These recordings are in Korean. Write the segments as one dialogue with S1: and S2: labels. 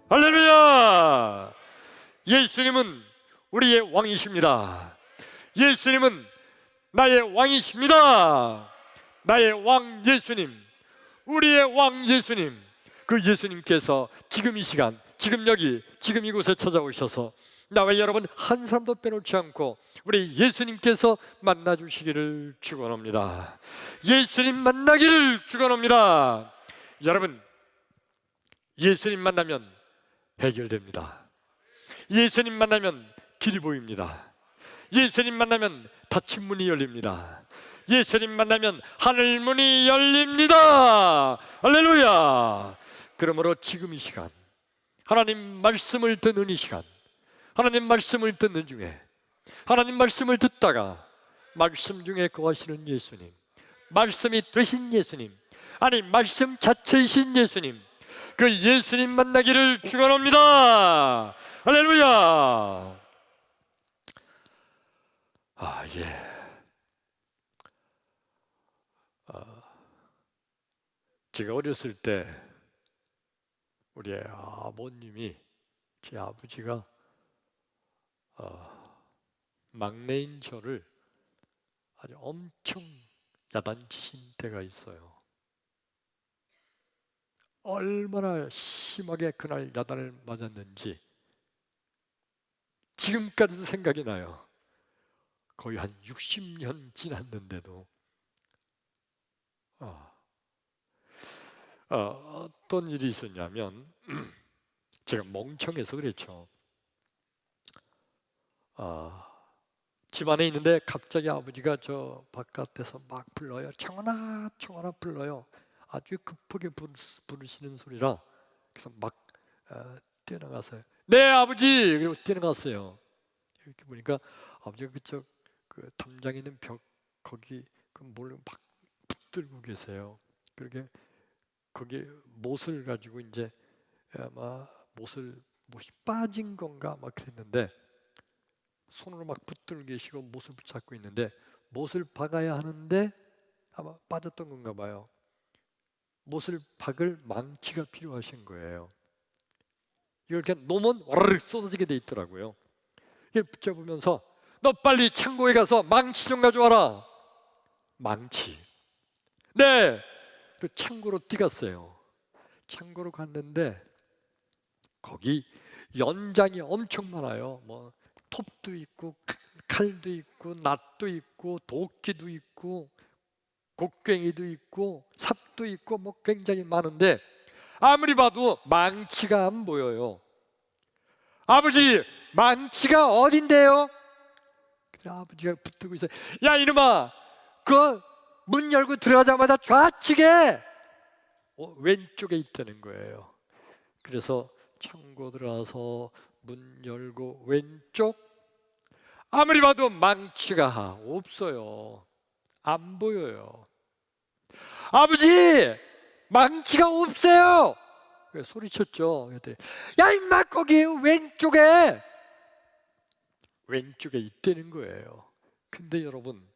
S1: 할렐루야! 예수님은 우리의 왕이십니다. 예수님은 나의 왕이십니다. 나의 왕 예수님, 우리의 왕 예수님, 그 예수님께서 지금 이 시간, 지금 여기, 지금 이곳에 찾아오셔서 나와 여러분 한 사람도 빼놓지 않고 우리 예수님께서 만나주시기를 축원합니다. 예수님 만나기를 축원합니다. 여러분, 예수님 만나면 해결됩니다. 예수님 만나면 길이 보입니다. 예수님 만나면 닫힌 문이 열립니다. 예수님 만나면 하늘 문이 열립니다. 할렐루야! 그러므로 지금 이 시간, 하나님 말씀을 듣는 이 시간, 하나님 말씀을 듣는 중에, 하나님 말씀을 듣다가 말씀 중에 거하시는 예수님, 말씀이 되신 예수님, 아니 말씀 자체이신 예수님, 그 예수님 만나기를 축원합니다. 할렐루야! 제가 어렸을 때 우리 아버님이, 제 아버지가 막내인 저를 아주 엄청 야단치신 때가 있어요. 얼마나 심하게 그날 야단을 맞았는지 지금까지도 생각이 나요. 거의 한 60년 지났는데도. 어떤 일이 있었냐면 제가 멍청해서 그랬죠. 집안에 있는데 갑자기 아버지가 저 바깥에서 막 불러요. 청원아 청원아 불러요. 아주 급하게 부르시는 소리라. 그래서 막 뛰어나가서요. 네 아버지! 그리고 뛰어나갔어요. 이렇게 보니까 아버지가 그쪽 그 담장 있는 벽 거기 그 뭘 막 붙들고 계세요. 그렇게 거기 못을 가지고 이제 아마 못이 빠진 건가 막 그랬는데 손으로 막 붙들고 계시고 못을 붙잡고 있는데 못을 박아야 하는데 아마 빠졌던 건가 봐요. 못을 박을 망치가 필요하신 거예요. 이걸 그냥 놓으면 와르르 쏟아지게 돼 있더라고요. 이걸 붙잡으면서 너 빨리 창고에 가서 망치 좀 가져와라. 망치. 네. 그 창고로 뛰갔어요. 창고로 갔는데 거기 연장이 엄청 많아요. 뭐 톱도 있고 칼도 있고 낫도 있고 도끼도 있고 곡괭이도 있고 삽도 있고 뭐 굉장히 많은데 아무리 봐도 망치가 안 보여요. 아버지, 망치가 어딘데요? 그래 아버지가 붙들고 있어요. 야 이놈아, 그 문 열고 들어가자마자 좌측에 왼쪽에 있다는 거예요. 그래서 창고 들어가서 문 열고 왼쪽, 아무리 봐도 망치가 없어요. 안 보여요. 아버지, 망치가 없어요. 소리쳤죠. 그랬더니 야 임마 거기 왼쪽에 있다는 거예요. 근데 여러분,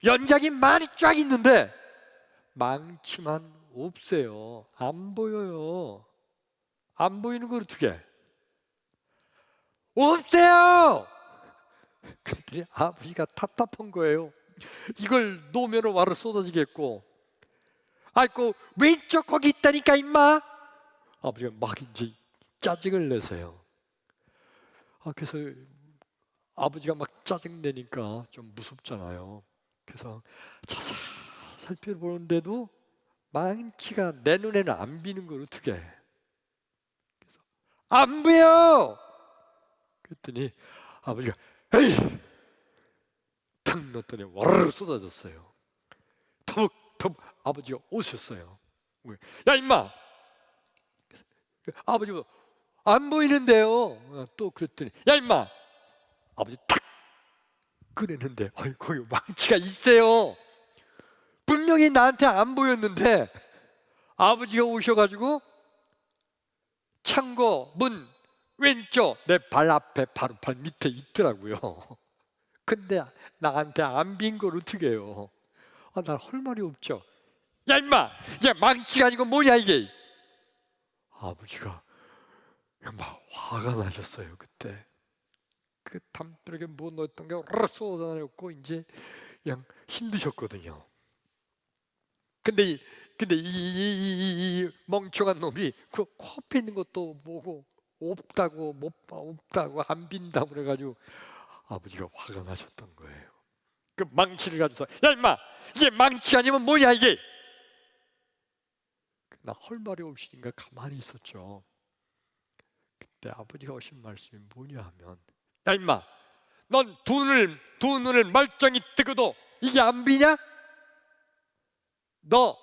S1: 연장이 많이 쫙 있는데 망치만 없어요. 안 보여요. 안 보이는 걸 어떻게? 없어요. 그랬더니 아버지가 답답한 거예요. 이걸 놓으면 와르 쏟아지겠고, 아이고 왼쪽 거기 있다니까 임마. 아버지가 막 이제 짜증을 내세요. 그래서 아버지가 막 짜증 내니까 좀 무섭잖아요. 그래서 자세히 살펴보는데도 망치가 내 눈에는 안 비는 걸 어떻게 해? 그래서 안 보여. 그랬더니 아버지가 에이! 탁 넣었더니 와르르 쏟아졌어요. 터벅터벅 아버지가 오셨어요. 야 임마! 아버지가 안 보이는데요. 또 그랬더니 야 임마! 아버지 탁 그랬는데 거기 망치가 있어요. 분명히 나한테 안 보였는데 아버지가 오셔가지고 창고 문 왼쪽 내 발 앞에 바로 발 밑에 있더라고요. 근데 나한테 안 빈 걸 어떻게 해요? 나 할 말이 없죠. 야 임마! 야 망치가 아니고 뭐냐 이게? 아버지가 막 화가 나셨어요. 그때 그 담벼락에 뭐 넣었던 게 쏟아내렸고 이제 그냥 힘드셨거든요. 근데 이 멍청한 놈이 그 코앞에 있는 것도 보고 없다고 못 봐, 없다고 안 빈다고 그래가지고 아버지가 화가 나셨던 거예요. 그 망치를 가져서 야 임마 이게 망치 아니면 뭐야 이게. 나 할 말이 없으니까 가만히 있었죠. 그때 아버지가 하신 말씀이 뭐냐 하면 야 임마 넌 두 눈을 멀쩡히 뜨고도 이게 안 비냐? 너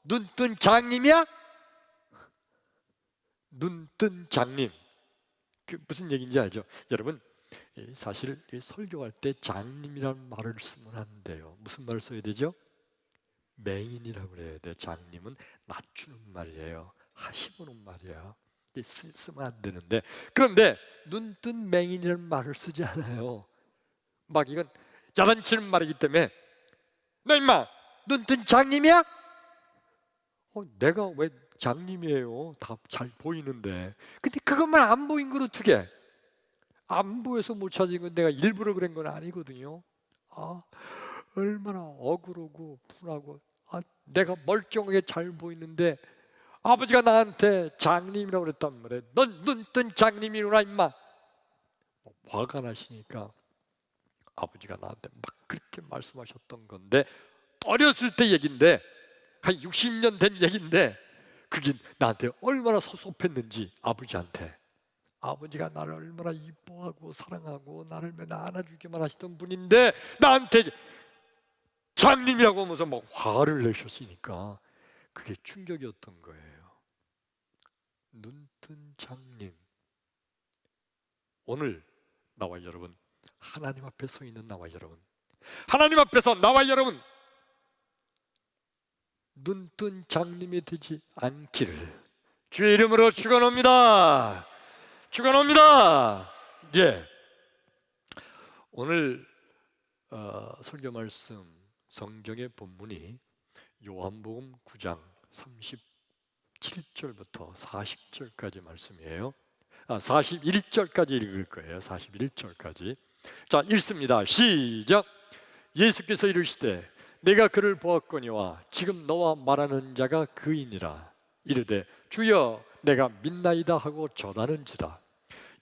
S1: 눈뜬 장님이야? 눈뜬 장님. 그 무슨 얘기인지 알죠? 여러분 사실 설교할 때 장님이라는 말을 쓰면 안 돼요. 무슨 말을 써야 되죠? 맹인이라고 그래야 돼. 장님은 낮추는 말이에요. 하시보는 말이야. 쓰면 안 되는데 그런데 눈뜬 맹인이라는 말을 쓰지 않아요. 막 이건 야단치는 말이기 때문에 너 임마 눈뜬 장님이야? 내가 왜 장님이에요? 다 잘 보이는데. 근데 그것만 안 보인 거로 어떻게? 안 보여서 못 찾은 건 내가 일부러 그런 건 아니거든요. 얼마나 억울하고 분하고 내가 멀쩡하게 잘 보이는데 아버지가 나한테 장님이라고 그랬단 말이에요. 넌 눈뜬 장님이구나 임마. 화가 나시니까 아버지가 나한테 막 그렇게 말씀하셨던 건데 어렸을 때 얘긴데 한 60년 된 얘긴데 그게 나한테 얼마나 섭섭했는지 아버지한테. 아버지가 나를 얼마나 이뻐하고 사랑하고 나를 맨날 안아주기만 하시던 분인데 나한테 장님이라고 하면서 막 화를 내셨으니까 그게 충격이었던 거예요. 눈뜬 장님. 오늘 나와 여러분 하나님 앞에 서 있는 나와 여러분 하나님 앞에서 나와 여러분 눈뜬 장님이 되지 않기를 주의 이름으로 축원합니다. 축원합니다. 예. 오늘 설교 말씀 성경의 본문이 요한복음 9장 37절부터 40절까지 말씀이에요. 41절까지 읽을 거예요. 41절까지. 자, 읽습니다. 시작. 예수께서 이르시되 내가 그를 보았거니와 지금 너와 말하는 자가 그이니라. 이르되 주여 내가 믿나이다 하고 전하는지라.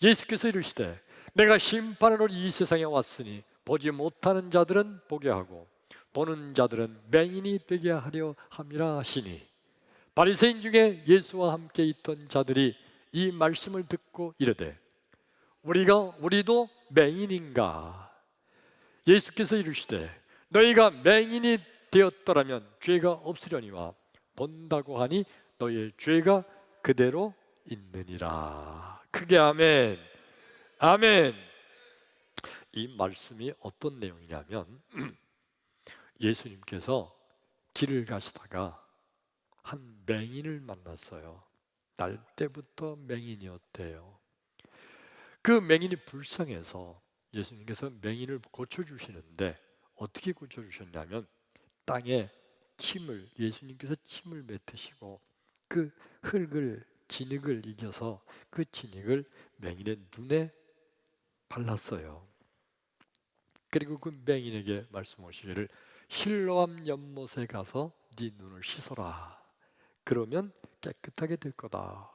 S1: 예수께서 이르시되 내가 심판하러 이 세상에 왔으니 보지 못하는 자들은 보게 하고 보는 자들은 맹인이 되게 하려 함이라 하시니 바리새인 중에 예수와 함께 있던 자들이 이 말씀을 듣고 이르되 우리도 맹인인가? 예수께서 이르시되 너희가 맹인이 되었더라면 죄가 없으려니와 본다고 하니 너희의 죄가 그대로 있느니라. 크게 아멘. 아멘. 이 말씀이 어떤 내용이냐면 예수님께서 길을 가시다가 한 맹인을 만났어요. 날 때부터 맹인이었대요. 그 맹인이 불쌍해서 예수님께서 맹인을 고쳐주시는데 어떻게 고쳐주셨냐면 땅에 예수님께서 침을 뱉으시고 그 흙을 진흙을 이겨서 그 진흙을 맹인의 눈에 발랐어요. 그리고 그 맹인에게 말씀하시기를 실로암 연못에 가서 네 눈을 씻어라. 그러면 깨끗하게 될 거다.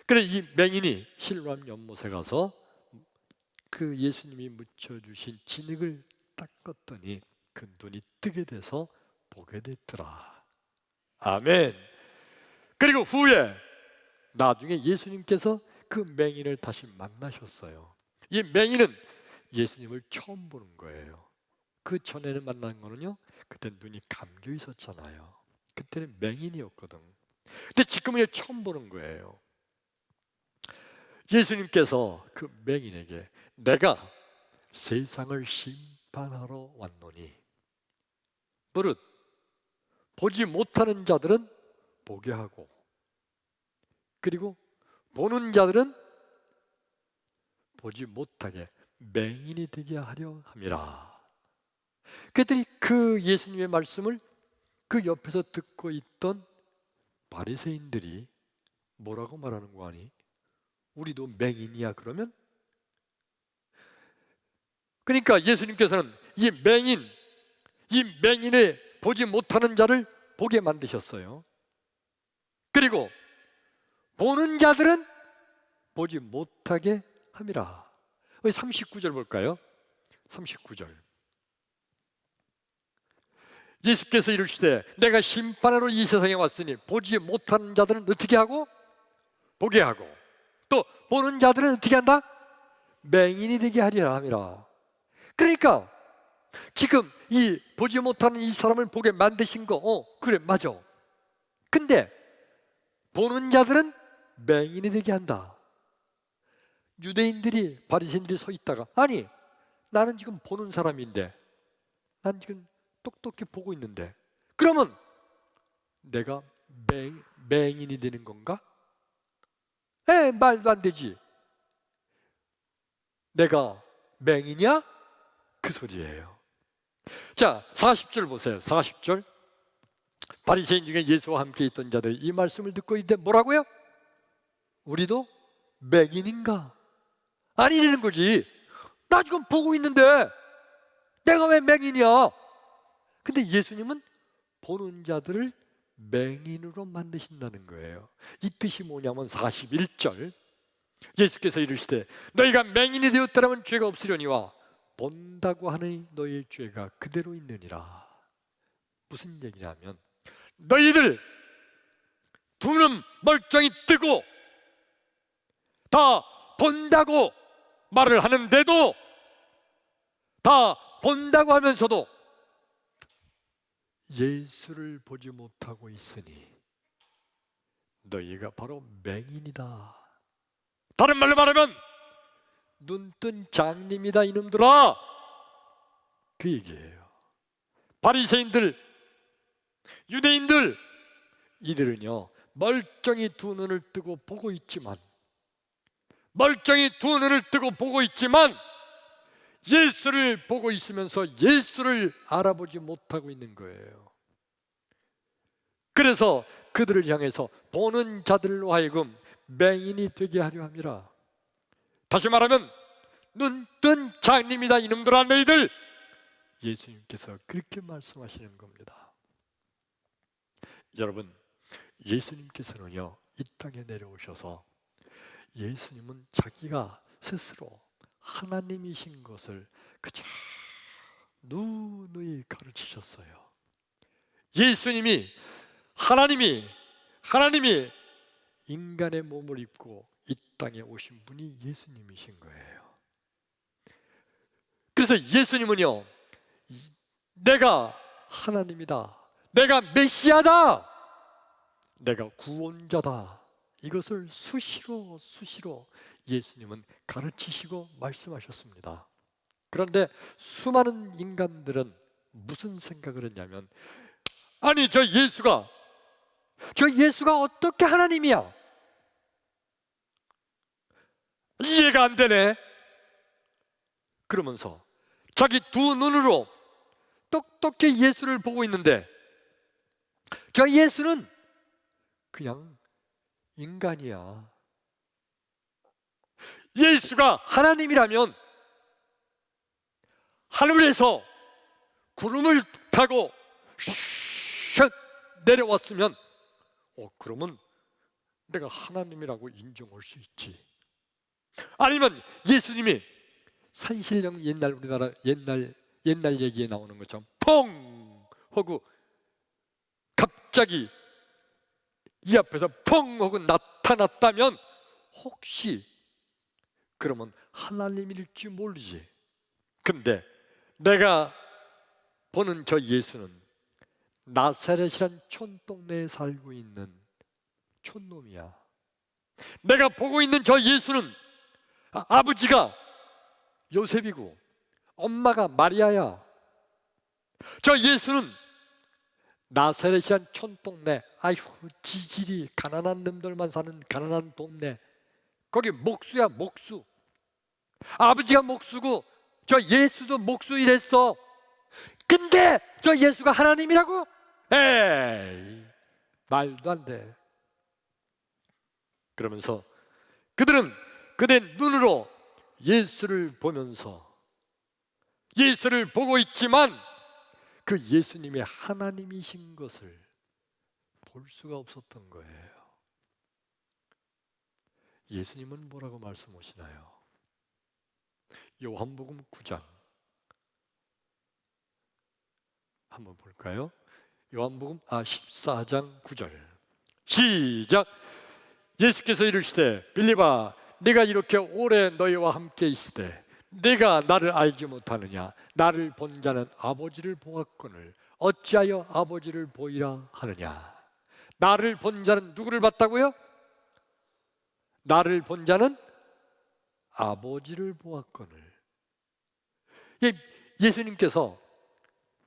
S1: 그래 이 맹인이 실로암 연못에 가서 그 예수님이 묻혀주신 진흙을 닦았더니 그 눈이 뜨게 돼서 보게 됐더라. 아멘. 그리고 후에 나중에 예수님께서 그 맹인을 다시 만나셨어요. 이 맹인은 예수님을 처음 보는 거예요. 그 전에는 만난 거는요, 그때 눈이 감겨 있었잖아요. 그때는 맹인이었거든. 근데 지금은 처음 보는 거예요. 예수님께서 그 맹인에게 내가 세상을 심판하러 왔노니 무릇 보지 못하는 자들은 보게 하고 그리고 보는 자들은 보지 못하게 맹인이 되게 하려 함이라. 그들이 그 예수님의 말씀을 그 옆에서 듣고 있던 바리새인들이 뭐라고 말하는 거 아니? 우리도 맹인이야 그러면? 그러니까 예수님께서는 이 맹인의 보지 못하는 자를 보게 만드셨어요. 그리고 보는 자들은 보지 못하게 함이라. 39절 볼까요? 39절. 예수께서 이르시되 내가 심판하러 이 세상에 왔으니 보지 못하는 자들은 어떻게 하고? 보게 하고, 또 보는 자들은 어떻게 한다? 맹인이 되게 하리라 함이라. 그러니까 지금 이 보지 못하는 이 사람을 보게 만드신 거 그래 맞아. 근데 보는 자들은 맹인이 되게 한다. 유대인들이, 바리새인들이 서 있다가, 아니 나는 지금 보는 사람인데, 난 지금 똑똑히 보고 있는데 그러면 내가 맹인이 되는 건가? 말도 안 되지. 내가 맹인이야? 그 소리예요. 자, 40절 보세요. 40절. 바리새인 중에 예수와 함께 있던 자들이 이 말씀을 듣고 있는데 뭐라고요? 우리도 맹인인가? 아니라는 거지. 나 지금 보고 있는데 내가 왜 맹인이야? 근데 예수님은 보는 자들을 맹인으로 만드신다는 거예요. 이 뜻이 뭐냐면 41절. 예수께서 이르시되 너희가 맹인이 되었다면 죄가 없으려니와 본다고 하는 너희의 죄가 그대로 있느니라. 무슨 얘기냐면 너희들 두 눈 멀쩡히 뜨고 다 본다고 말을 하는데도, 다 본다고 하면서도 예수를 보지 못하고 있으니 너희가 바로 맹인이다. 다른 말로 말하면 눈뜬 장님이다 이놈들아, 그 얘기예요. 바리새인들, 유대인들, 이들은요 멀쩡히 두 눈을 뜨고 보고 있지만, 예수를 보고 있으면서 예수를 알아보지 못하고 있는 거예요. 그래서 그들을 향해서 보는 자들로 하여금 맹인이 되게 하려 함이라. 다시 말하면 눈뜬 장님이다 이놈들아 너희들, 예수님께서 그렇게 말씀하시는 겁니다. 여러분, 예수님께서는요 이 땅에 내려오셔서 예수님은 자기가 스스로 하나님이신 것을 그저 누누이 가르치셨어요. 예수님이, 하나님이 인간의 몸을 입고 이 땅에 오신 분이 예수님이신 거예요. 그래서 예수님은요 내가 하나님이다, 내가 메시아다, 내가 구원자다, 이것을 수시로 예수님은 가르치시고 말씀하셨습니다. 그런데 수많은 인간들은 무슨 생각을 했냐면, 아니 저 예수가 어떻게 하나님이야? 이해가 안 되네. 그러면서 자기 두 눈으로 똑똑히 예수를 보고 있는데 저 예수는 그냥 인간이야. 예수가 하나님이라면 하늘에서 구름을 타고 슉 내려왔으면 그러면 내가 하나님이라고 인정할 수 있지. 아니면 예수님이 산신령, 옛날 우리나라 옛날 얘기에 나오는 것처럼 펑 하고 갑자기 이 앞에서 펑 하고 나타났다면 혹시 그러면 하나님일지 모르지. 근데 내가 보는 저 예수는 나사렛이란 촌동네에 살고 있는 촌놈이야. 내가 보고 있는 저 예수는 아버지가 요셉이고 엄마가 마리아야. 저 예수는 나사렛이란 촌동네, 아이고 지질이 가난한 놈들만 사는 가난한 동네, 거기 목수야 목수. 아버지가 목수고 저 예수도 목수 일했어. 근데 저 예수가 하나님이라고? 에이, 말도 안 돼. 그러면서 그들은 그대 눈으로 예수를 보면서 예수를 보고 있지만 그 예수님이 하나님이신 것을 볼 수가 없었던 거예요. 예수님은 뭐라고 말씀하시나요? 요한복음 9장 한번 볼까요? 요한복음 14장 9절 시작. 예수께서 이르시되 빌립아 네가 이렇게 오래 너희와 함께 있으되 네가 나를 알지 못하느냐? 나를 본 자는 아버지를 보았거늘 어찌하여 아버지를 보이라 하느냐? 나를 본 자는 누구를 봤다고요? 나를 본 자는 아버지를 보았거늘. 예수님께서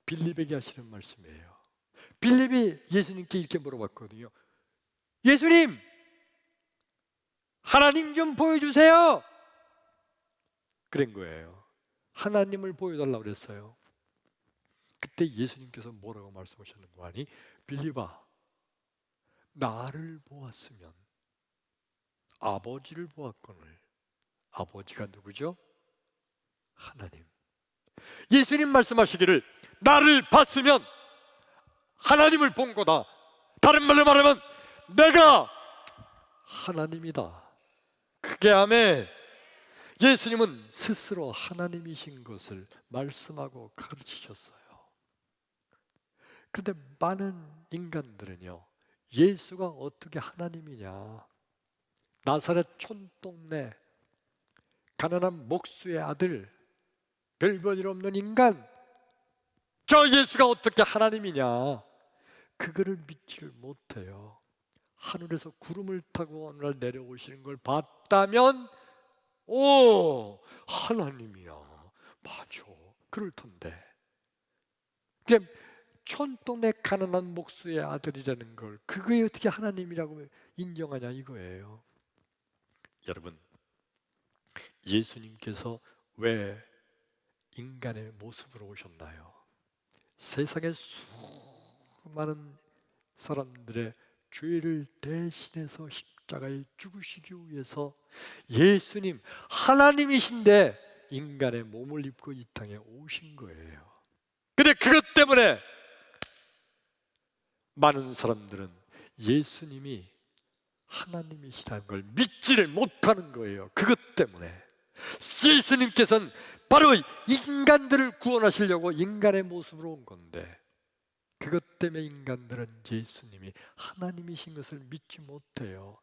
S1: 빌립에게 하시는 말씀이에요. 빌립이 예수님께 이렇게 물어봤거든요. 예수님, 하나님 좀 보여주세요. 그런 거예요. 하나님을 보여달라고 그랬어요. 그때 예수님께서 뭐라고 말씀하셨는 거 아니? 빌립아, 나를 보았으면 아버지를 보았거늘. 아버지가 누구죠? 하나님. 예수님 말씀하시기를 나를 봤으면 하나님을 본 거다. 다른 말로 말하면 내가 하나님이다. 그게 아멘. 예수님은 스스로 하나님이신 것을 말씀하고 가르치셨어요. 그런데 많은 인간들은요, 예수가 어떻게 하나님이냐, 나사렛 촌동네 가난한 목수의 아들, 별볼일 없는 인간, 저 예수가 어떻게 하나님이냐, 그거를 믿지를 못해요. 하늘에서 구름을 타고 어느 날 내려오시는 걸 봤다면 오, 하나님이야. 맞아. 그럴 텐데. 그냥 촌동네 가난한 목수의 아들이라는 걸 그게 어떻게 하나님이라고 인정하냐 이거예요. 여러분, 예수님께서 왜 인간의 모습으로 오셨나요? 세상의 수많은 사람들의 죄를 대신해서 십자가에 죽으시기 위해서 예수님 하나님이신데 인간의 몸을 입고 이 땅에 오신 거예요. 근데 그것 때문에 많은 사람들은 예수님이 하나님이시라는 걸 믿지를 못하는 거예요. 그것 때문에 예수님께서는 바로 인간들을 구원하시려고 인간의 모습으로 온 건데 그것 때문에 인간들은 예수님이 하나님이신 것을 믿지 못해요.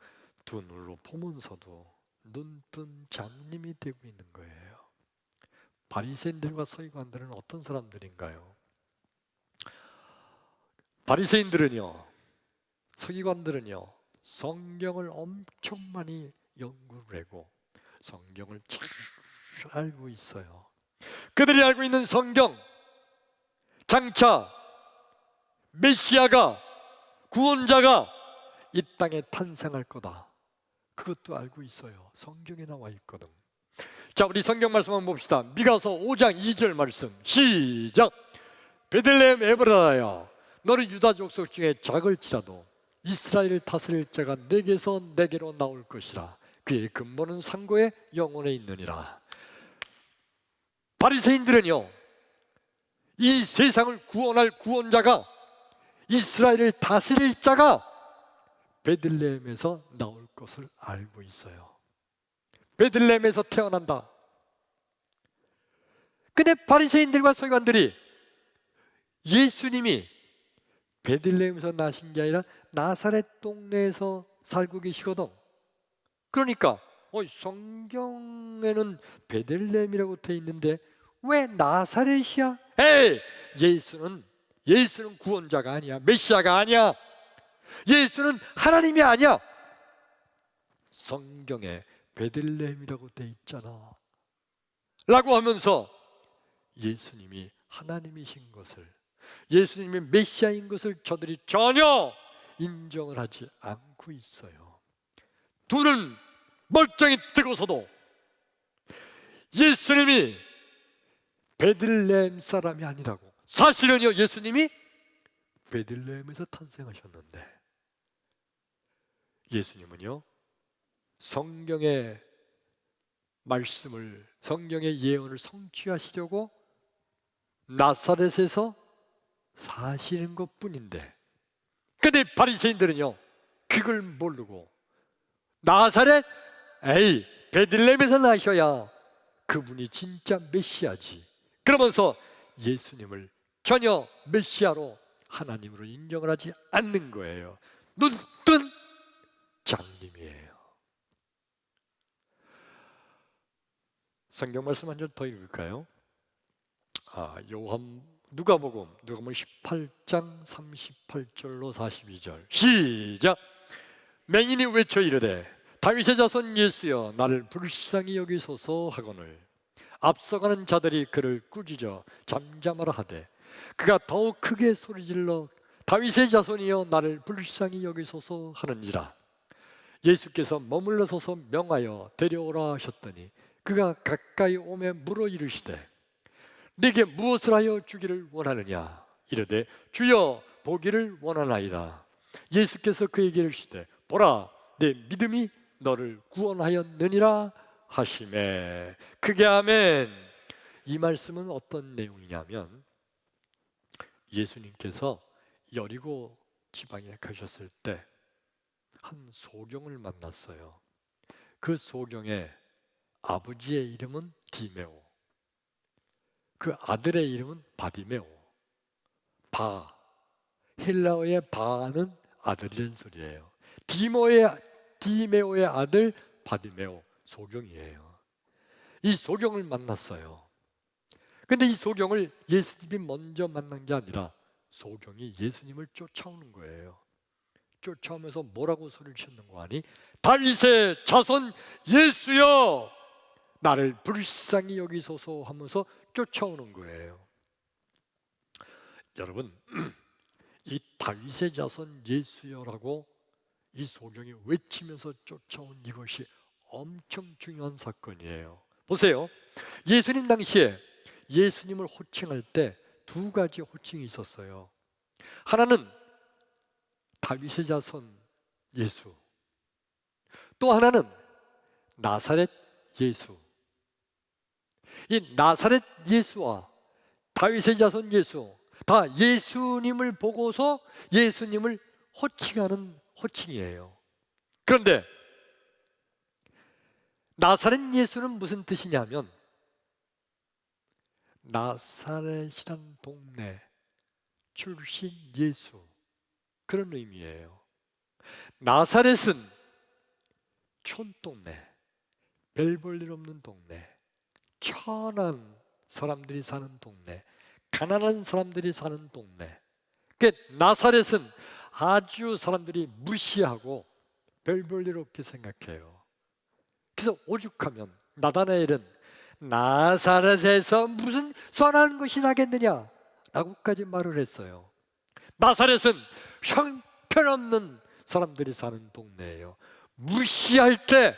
S1: 두 눈으로 보면서도 눈뜬 장님이 되고 있는 거예요. 바리새인들과 서기관들은 어떤 사람들인가요? 바리새인들은요, 서기관들은요, 성경을 엄청 많이 연구를 하고 성경을 잘 알고 있어요. 그들이 알고 있는 성경, 장차 메시아가, 구원자가 이 땅에 탄생할 거다. 그것도 알고 있어요. 성경에 나와 있거든. 자, 우리 성경 말씀 한번 봅시다. 미가서 5장 2절 말씀 시작. 베들레헴 에브라다야, 너는 유다 족속 중에 작을지라도 이스라엘을 다스릴 자가 내게서 내게로 나올 것이라. 그의 근본은 상고의 영혼에 있느니라. 바리새인들은요, 이 세상을 구원할 구원자가, 이스라엘을 다스릴 자가 베들레헴에서 나올 것을 알고 있어요. 베들레헴에서 태어난다. 근데 바리새인들과 서기관들이 예수님이 베들레헴에서 나신 게 아니라 나사렛 동네에서 살고 계시거든. 그러니까 성경에는 베들레헴이라고 돼 있는데 왜 나사렛이야? 에이, 예수는 구원자가 아니야. 메시아가 아니야. 예수는 하나님이 아니야. 성경에 베들레헴이라고 돼 있잖아 라고 하면서 예수님이 하나님이신 것을, 예수님이 메시아인 것을 저들이 전혀 인정을 하지 않고 있어요. 둘은 멀쩡히 뜨고서도 예수님이 베들레헴 사람이 아니라고. 사실은요, 예수님이 베들레헴에서 탄생하셨는데 예수님은요 성경의 말씀을, 성경의 예언을 성취하시려고 나사렛에서 사시는 것뿐인데, 근데 바리새인들은요 그걸 모르고 나사렛, 에이 베들레헴에서 나셔야 그분이 진짜 메시아지, 그러면서 예수님을 전혀 메시아로 하나님으로 인정을 하지 않는 거예요. 눈뜬 장님이에요. 성경 말씀 한 절 더 읽을까요? 누가복음 18장 38절로 42절 시작. 맹인이 외쳐 이르되 다윗의 자손 예수여 나를 불쌍히 여기소서 하거늘 앞서가는 자들이 그를 꾸짖어 잠잠하라 하되 그가 더욱 크게 소리질러 다윗의 자손이여 나를 불쌍히 여기소서 하는지라. 예수께서 머물러 서서 명하여 데려오라 하셨더니 그가 가까이 오매 물어 이르시되 네게 무엇을 하여 주기를 원하느냐. 이르되 주여 보기를 원하나이다. 예수께서 그에게 이르시되 보라 내 믿음이 너를 구원하였느니라 하시매. 크게 아멘. 이 말씀은 어떤 내용이냐면 예수님께서 여리고 지방에 가셨을 때 한 소경을 만났어요. 그 소경의 아버지의 이름은 디메오, 그 아들의 이름은 바디메오. 헬라어의 바는 아들이라는 소리예요. 디메오의 아들 바디메오, 소경이에요. 이 소경을 만났어요. 근데 이 소경을 예수님이 먼저 만난 게 아니라 소경이 예수님을 쫓아오는 거예요. 쫓아오면서 뭐라고 소리를 치는 거 아니? 다윗의 자손 예수여 나를 불쌍히 여기소서 하면서 쫓아오는 거예요. 여러분, 이 다윗의 자손 예수여라고 이 소경이 외치면서 쫓아온 이것이 엄청 중요한 사건이에요. 보세요. 예수님 당시에 예수님을 호칭할 때 두 가지 호칭이 있었어요. 하나는 다윗의 자손 예수, 또 하나는 나사렛 예수. 이 나사렛 예수와 다윗의 자손 예수 다 예수님을 보고서 예수님을 호칭하는 호칭이에요. 그런데 나사렛 예수는 무슨 뜻이냐면 나사렛이란 동네 출신 예수, 그런 의미예요. 나사렛은 촌동네, 별 볼 일 없는 동네, 천한 사람들이 사는 동네, 가난한 사람들이 사는 동네. 그 나사렛은 아주 사람들이 무시하고 별 볼 일 없게 생각해요. 그래서 오죽하면 나다나엘은 나사렛에서 무슨 선한 것이 나겠느냐 라고까지 말을 했어요. 나사렛은 형편없는 사람들이 사는 동네예요. 무시할 때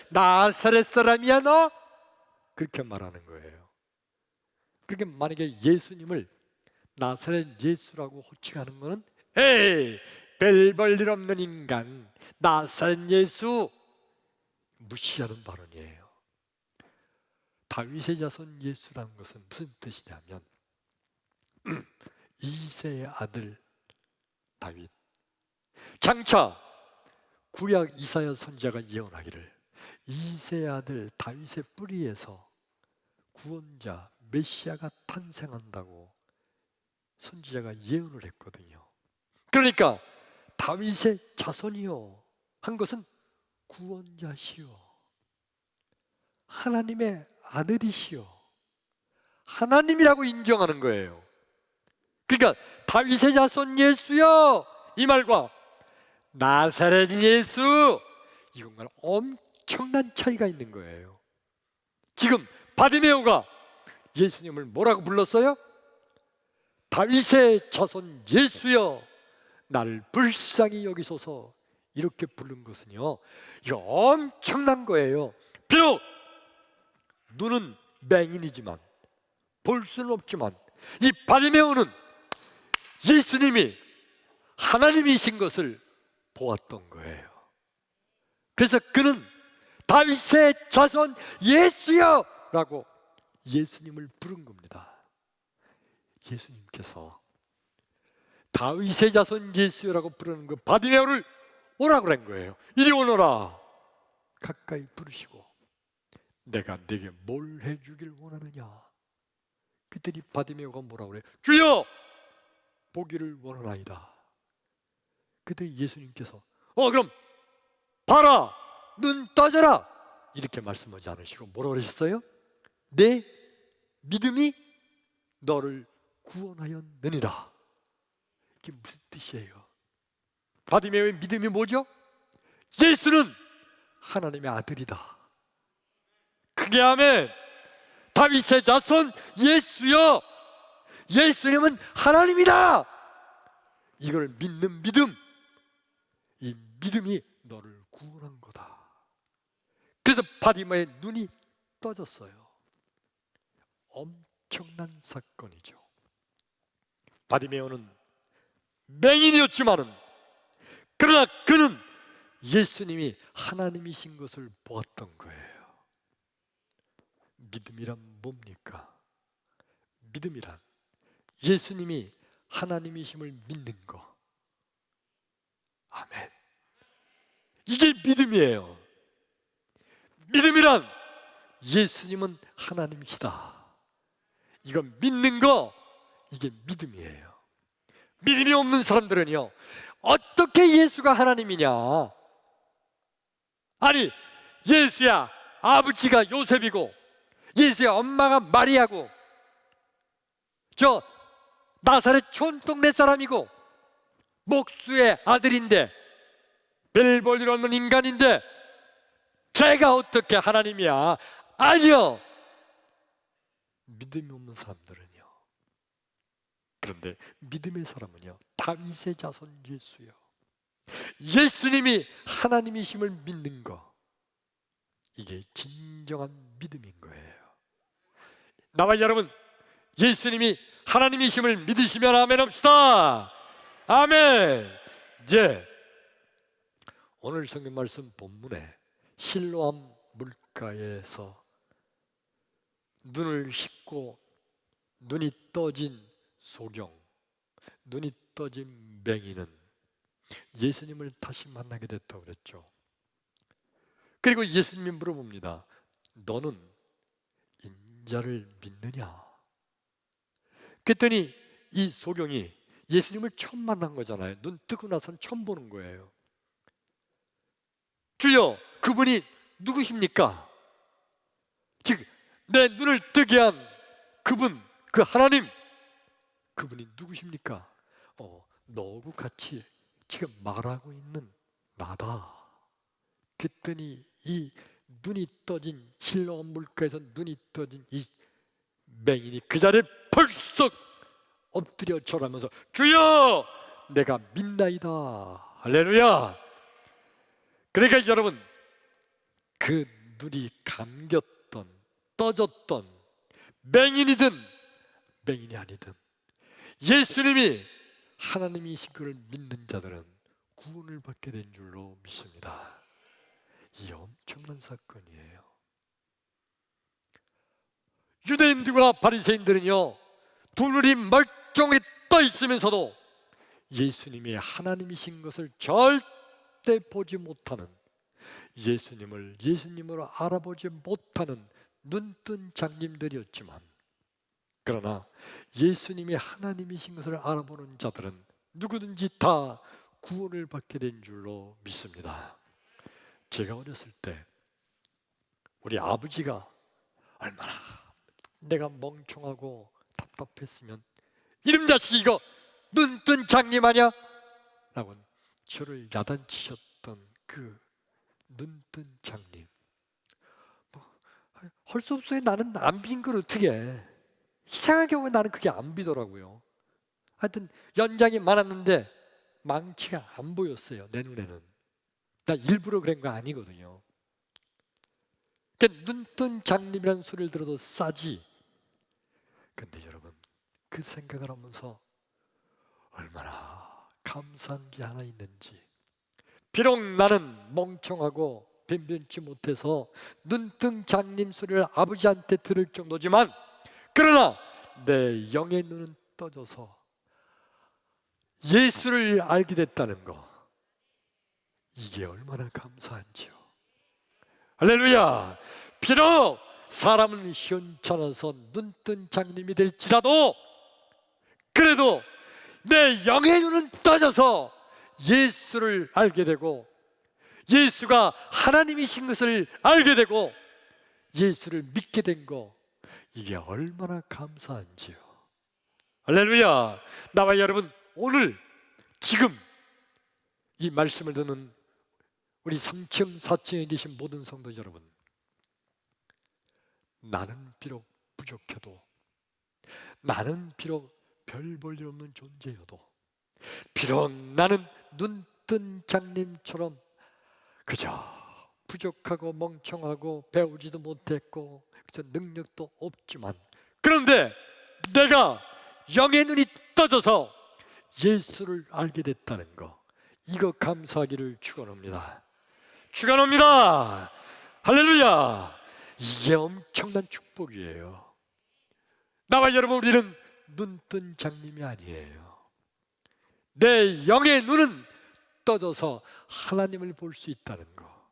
S1: 나사렛 사람이야 너? 그렇게 말하는 거예요. 그렇게 만약에 예수님을 나사렛 예수라고 호칭하는 것은 에이 별 볼 일 없는 인간 나사렛 예수 무시하는 발언이에요. 다윗의 자손 예수라는 것은 무슨 뜻이냐면 이새의 아들 다윗. 장차 구약 이사야 선지자가 예언하기를 이새의 아들 다윗의 뿌리에서 구원자 메시아가 탄생한다고 선지자가 예언을 했거든요. 그러니까 다윗의 자손이요 한 것은 구원자시요 하나님의 아들이시요 하나님이라고 인정하는 거예요. 그러니까 다윗의 자손 예수요 이 말과 나사렛 예수 이건 엄청난 차이가 있는 거예요. 지금 바디메오가 예수님을 뭐라고 불렀어요? 다윗의 자손 예수여 나를 불쌍히 여기소서 이렇게 부른 것은요 이거 엄청난 거예요. 비록 눈은 맹인이지만 볼 수는 없지만 이 바디메오는 예수님이 하나님이신 것을 보았던 거예요. 그래서 그는 다윗의 자손 예수여 라고 예수님을 부른 겁니다. 예수님께서 다윗의 자손 예수여라고 부르는 그 바디메오를 오라고 한 거예요. 이리 오너라. 가까이 부르시고 내가 네게 뭘 해주길 원하느냐. 그랬더니 바디메오가 뭐라고 그래요? 주여 보기를 원하나이다. 그랬더니 예수님께서 그럼 봐라 눈 떠져라 이렇게 말씀하지 않으시고 뭐라고 그러셨어요? 내 믿음이 너를 구원하였느니라. 이게 무슨 뜻이에요? 바디메오의 믿음이 뭐죠? 예수는 하나님의 아들이다. 크게 아멘. 다윗의 자손 예수여, 예수님은 하나님이다. 이걸 믿는 믿음, 이 믿음이 너를 구원한 거다. 그래서 바디메오의 눈이 떠졌어요. 엄청난 사건이죠. 바디메오는 맹인이었지만은 그러나 그는 예수님이 하나님이신 것을 보았던 거예요. 믿음이란 뭡니까? 믿음이란 예수님이 하나님이심을 믿는 거. 아멘. 이게 믿음이에요. 믿음이란 예수님은 하나님이시다. 이건 믿는 거, 이게 믿음이에요. 믿음이 없는 사람들은요, 어떻게 예수가 하나님이냐? 아니, 예수야 아버지가 요셉이고 예수의 엄마가 마리아고 저 나사렛 촌동네 사람이고 목수의 아들인데 별 볼 일 없는 인간인데 제가 어떻게 하나님이야? 아니요. 믿음이 없는 사람들은요. 그런데 믿음의 사람은요, 다윗의 자손 예수요, 예수님이 하나님이심을 믿는 거, 이게 진정한 믿음인 거예요. 나와 여러분, 예수님이 하나님이심을 믿으시면 아멘 합시다. 아멘. 이제 오늘 성경 말씀 본문에 실로암 물가에서 눈을 씻고 눈이 떠진 소경, 눈이 떠진 맹인은 예수님을 다시 만나게 됐다고 그랬죠. 그리고 예수님이 물어봅니다. 너는 인자를 믿느냐? 그랬더니 이 소경이 예수님을 처음 만난 거잖아요. 눈 뜨고 나서는 처음 보는 거예요. 주여, 그분이 누구십니까? 즉 내 눈을 뜨게 한 그분, 그 하나님, 그분이 누구십니까? 너하고 같이 지금 말하고 있는 나다. 그랬더니 이 눈이 떠진, 실로암 물가에서 눈이 떠진 이 맹인이 그 자리에 벌썩 엎드려 절하면서 주여 내가 믿나이다. 할렐루야. 그러니까 여러분, 그 눈이 감겼던, 떠졌던 맹인이든 맹인이 아니든 예수님이 하나님이신 그를 믿는 자들은 구원을 받게 된 줄로 믿습니다. 이 엄청난 사건이에요. 유대인들과 바리새인들은요, 두 눈이 멀쩡히 떠 있으면서도 예수님이 하나님이신 것을 절대 보지 못하는, 예수님을 예수님으로 알아보지 못하는 눈뜬 장님들이었지만, 그러나 예수님이 하나님이신 것을 알아보는 자들은 누구든지 다 구원을 받게 된 줄로 믿습니다. 제가 어렸을 때 우리 아버지가 얼마나 내가 멍청하고 답답했으면 이놈 자식 이거 눈뜬 장님 아니야? 라고 저를 야단치셨던 그 눈뜬 장님, 할 수 없어요. 나는 안 빈 걸 어떻게 해. 이상하게 왜 나는 그게 안 비더라고요. 하여튼 연장이 많았는데 망치가 안 보였어요. 내 눈에는. 나 일부러 그런 거 아니거든요. 그러니까 눈뜬 장님이라는 소리를 들어도 싸지. 근데 여러분, 그 생각을 하면서 얼마나 감사한 게 하나 있는지. 비록 나는 멍청하고 변변치 못해서 눈뜬 장님 소리를 아버지한테 들을 정도지만, 그러나 내 영의 눈은 떠져서 예수를 알게 됐다는 거, 이게 얼마나 감사한지요. 할렐루야. 비록 사람은 시원찮아서 눈뜬 장님이 될지라도, 그래도 내 영의 눈은 떠져서 예수를 알게 되고, 예수가 하나님이신 것을 알게 되고, 예수를 믿게 된 거, 이게 얼마나 감사한지요. 할렐루야. 나와 여러분, 오늘 지금 이 말씀을 듣는 우리 3층 4층에 계신 모든 성도 여러분, 나는 비록 부족해도, 나는 비록 별 볼 일 없는 존재여도, 비록 나는 눈뜬 장님처럼 그저 부족하고 멍청하고 배우지도 못했고 그래서 능력도 없지만, 그런데 내가 영의 눈이 떠져서 예수를 알게 됐다는 거, 이거 감사하기를 축원합니다. 축원합니다. 할렐루야. 이게 엄청난 축복이에요. 나와 여러분, 우리는 눈뜬 장님이 아니에요. 내 영의 눈은 떠져서 하나님을 볼 수 있다는 거,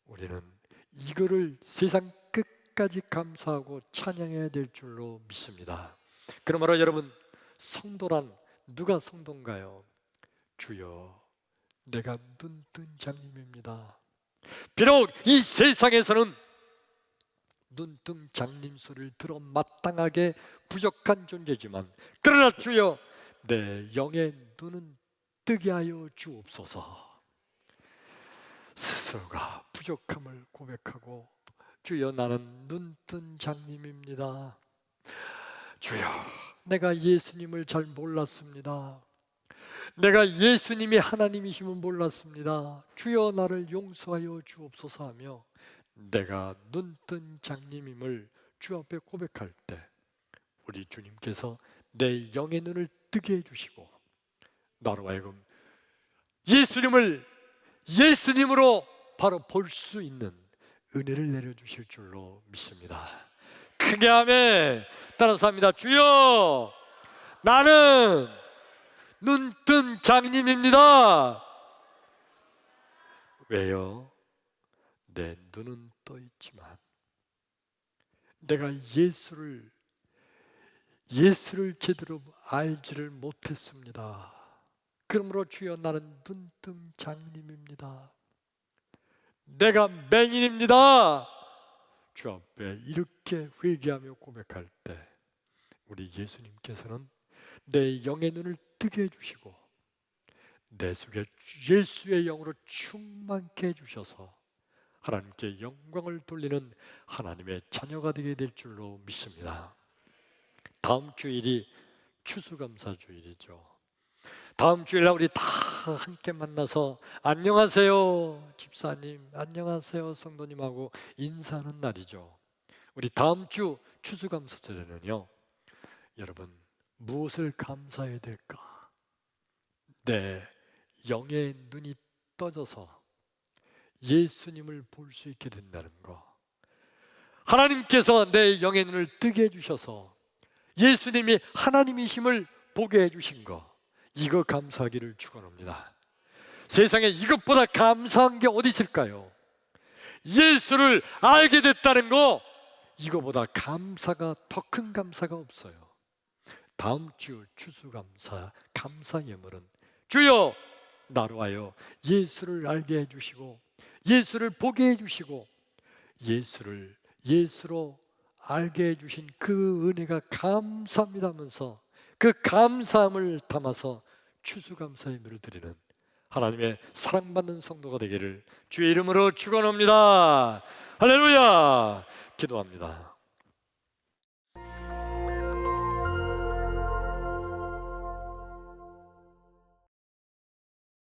S1: 우리는 이거를 세상 끝까지 감사하고 찬양해야 될 줄로 믿습니다. 그러므로 여러분, 성도란 누가 성도인가요? 주여, 내가 눈뜬 장님입니다. 비록 이 세상에서는 눈뜬 장님 소리를 들어 마땅하게 부족한 존재지만, 그러나 주여, 내 영의 눈은 뜨게 하여 주옵소서. 스스로가 부족함을 고백하고, 주여, 나는 눈뜬 장님입니다. 주여, 내가 예수님을 잘 몰랐습니다. 내가 예수님이 하나님이심은 몰랐습니다. 주여, 나를 용서하여 주옵소서 하며 내가 눈뜬 장님임을 주 앞에 고백할 때, 우리 주님께서 내 영의 눈을 뜨게 해주시고, 나로 하여금 예수님을 예수님으로 바로 볼 수 있는 은혜를 내려주실 줄로 믿습니다. 크게 아멘. 따라서 합니다. 주여, 나는 눈뜬 장님입니다. 왜요? 내 눈은 떠 있지만 내가 예수를 제대로 알지를 못했습니다. 그러므로 주여, 나는 눈뜬 장님입니다. 내가 맹인입니다. 주 앞에 이렇게 회개하며 고백할 때, 우리 예수님께서는 내 영의 눈을 뜨게 해주시고 내 속에 예수의 영으로 충만케 해주셔서 하나님께 영광을 돌리는 하나님의 자녀가 되게 될 줄로 믿습니다. 다음 주일이 추수감사주일이죠. 다음 주일날 우리 다 함께 만나서 안녕하세요 집사님, 안녕하세요 성도님하고 인사하는 날이죠. 우리 다음 주 추수감사절에는요, 여러분, 무엇을 감사해야 될까? 내 영의 눈이 떠져서 예수님을 볼 수 있게 된다는 거, 하나님께서 내 영의 눈을 뜨게 해주셔서 예수님이 하나님이심을 보게 해주신 거, 이거 감사하기를 축원합니다. 세상에 이것보다 감사한 게 어디 있을까요? 예수를 알게 됐다는 거, 이거보다 감사가, 더 큰 감사가 없어요. 다음 주 추수감사, 감사 예물은 주여, 나로 하여 예수를 알게 해주시고 예수를 보게 해주시고 예수를 예수로 알게 해주신 그 은혜가 감사합니다 하면서 그 감사함을 담아서 추수감사 예물을 드리는 하나님의 사랑받는 성도가 되기를 주의 이름으로 축원합니다. 할렐루야. 기도합니다.